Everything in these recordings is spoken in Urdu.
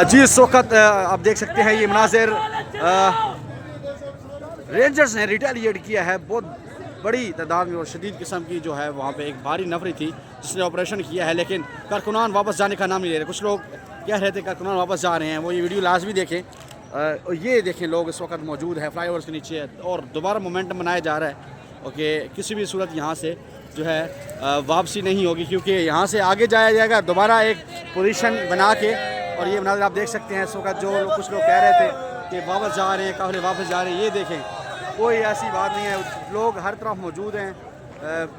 جی اس وقت آپ دیکھ سکتے ہیں یہ مناظر رینجرز نے ریٹیلیٹ کیا ہے بہت بڑی تعداد میں اور شدید قسم کی جو ہے وہاں پہ ایک بھاری نفری تھی جس نے آپریشن کیا ہے، لیکن کارکنان واپس جانے کا نام نہیں لے رہے۔ کچھ لوگ کہہ رہے تھے کارکنان واپس جا رہے ہیں، وہ یہ ویڈیو لازمی دیکھیں۔ یہ دیکھیں لوگ اس وقت موجود ہیں فلائی اوورس کے نیچے اور دوبارہ مومنٹم بنایا جا رہا ہے کہ کسی بھی صورت یہاں سے جو ہے واپسی نہیں ہوگی، کیونکہ یہاں سے آگے جایا جائے گا دوبارہ ایک پوزیشن بنا کے۔ اور یہ مناظر آپ دیکھ سکتے ہیں اس وقت جو کچھ لوگ کہہ رہے تھے کہ واپس جا رہے ہیں، قافلے واپس جا رہے ہیں، یہ دیکھیں کوئی ایسی بات نہیں ہے، لوگ ہر طرف موجود ہیں۔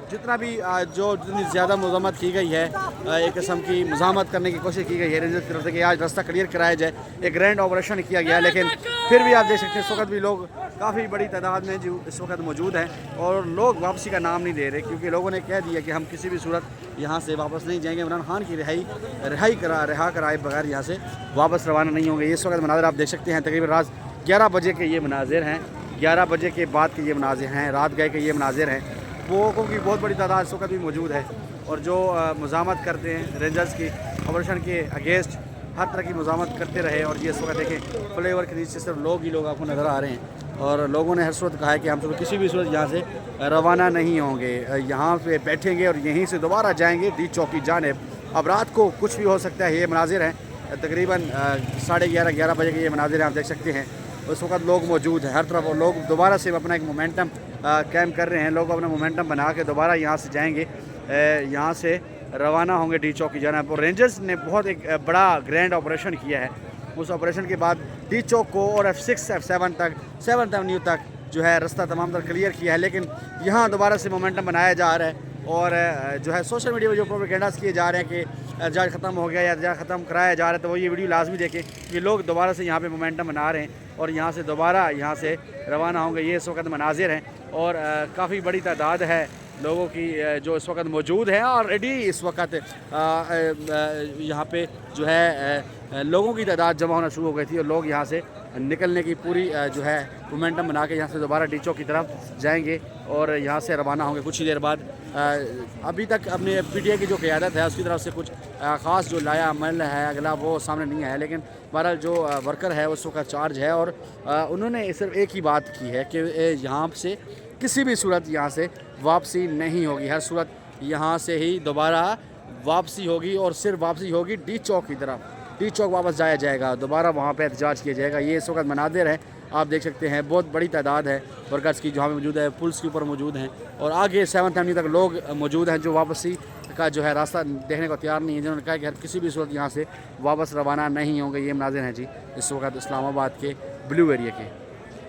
جتنا بھی جتنی زیادہ مذمت کی گئی ہے، ایک قسم کی مزاحمت کرنے کی کوشش کی گئی ہے رینجرز کی طرف سے کہ آج راستہ کلیئر کرایا جائے، ایک گرینڈ آپریشن کیا گیا، لیکن پھر بھی آپ دیکھ سکتے ہیں اس وقت بھی لوگ کافی بڑی تعداد میں جو اس وقت موجود ہیں اور لوگ واپسی کا نام نہیں لے رہے، کیونکہ لوگوں نے کہہ دیا کہ ہم کسی بھی صورت یہاں سے واپس نہیں جائیں گے، عمران خان کی رہا کرائے بغیر یہاں سے واپس روانہ نہیں ہوں گے۔ اس وقت مناظر آپ دیکھ سکتے ہیں تقریباً رات 11 بجے کے یہ مناظر ہیں، 11 بجے کے بعد کے یہ مناظر ہیں، رات گئے کے یہ مناظر ہیں۔ لوگوں کی بہت بڑی تعداد اس وقت بھی موجود ہے اور جو مزاحمت کرتے ہیں رینجرز کی آپریشن کے اگینسٹ، ہر طرح کی مزاحمت کرتے رہے۔ اور یہ اس وقت دیکھیں فلائی اوور کے نیچے صرف لوگ ہی لوگ آپ کو نظر آ رہے ہیں اور لوگوں نے ہر صورت کہا ہے کہ ہم کسی بھی صورت یہاں سے روانہ نہیں ہوں گے، یہاں پہ بیٹھیں گے اور یہیں سے دوبارہ جائیں گے ڈی چوک کی جانب۔ اب رات کو کچھ بھی ہو سکتا ہے، یہ مناظر ہیں تقریباً 11:30 بجے کے یہ مناظر ہیں، آپ دیکھ سکتے ہیں اس وقت لوگ موجود ہیں ہر طرف اور لوگ دوبارہ سے اپنا ایک مومنٹم قائم کر رہے ہیں۔ لوگ اپنا مومنٹم بنا کے دوبارہ یہاں سے جائیں گے، یہاں سے روانہ ہوں گے ڈی چوک کی جانب۔ اور رینجرز نے بہت ایک بڑا گرینڈ آپریشن کیا ہے، اس آپریشن کے بعد ڈی چوک کو اور F6 F7 تک 7th ایونیو تک جو ہے راستہ تمام تر کلیئر کیا ہے، لیکن یہاں دوبارہ سے مومنٹم بنایا جا رہا ہے اور جو ہے سوشل میڈیا پہ جو پروپیگنڈاز کیے جا رہے ہیں کہ احتجاج ختم ہو گیا یا احتجاج ختم کرایا جا رہا ہے، تو وہ یہ ویڈیو لازمی دیکھیں کہ لوگ دوبارہ سے یہاں پہ مومنٹم بنا رہے ہیں اور یہاں سے دوبارہ یہاں سے روانہ ہوں گے۔ یہ اس وقت مناظر ہیں اور کافی بڑی تعداد ہے لوگوں کی جو اس وقت موجود ہیں۔ آلریڈی اس وقت یہاں پہ جو ہے لوگوں کی تعداد جمع ہونا شروع ہو گئی تھی اور لوگ یہاں سے نکلنے کی پوری جو ہے مومنٹم بنا کے یہاں سے دوبارہ ڈی چوک کی طرف جائیں گے اور یہاں سے روانہ ہوں گے کچھ ہی دیر بعد۔ ابھی تک اپنے پی ٹی آئی کی جو قیادت ہے اس کی طرف سے کچھ خاص جو لایا عمل ہے اگلا وہ سامنے نہیں آیا، لیکن بہرحال جو ورکر ہے اس وقت چارج ہے اور انہوں نے صرف ایک ہی بات کی ہے کہ یہاں سے کسی بھی صورت یہاں سے واپسی نہیں ہوگی، ہر صورت یہاں سے ہی دوبارہ واپسی ہوگی اور صرف واپسی ہوگی ڈی چوک کی طرف، ڈی چوک واپس جایا جائے گا، دوبارہ وہاں پہ احتجاج کیا جائے گا۔ یہ اس وقت مناظر ہیں آپ دیکھ سکتے ہیں، بہت بڑی تعداد ہے ورکرز کی جہاں پہ موجود ہے، پلس کے اوپر موجود ہیں اور آگے 7th ایونیو تک لوگ موجود ہیں جو واپسی کا جو ہے راستہ دیکھنے کو تیار نہیں ہے، جنہوں نے کہا کہ ہر کسی بھی صورت یہاں سے واپس روانہ نہیں ہوں گے۔ یہ مناظر ہیں جی اس وقت اسلام آباد کے بلیو ایریا کے۔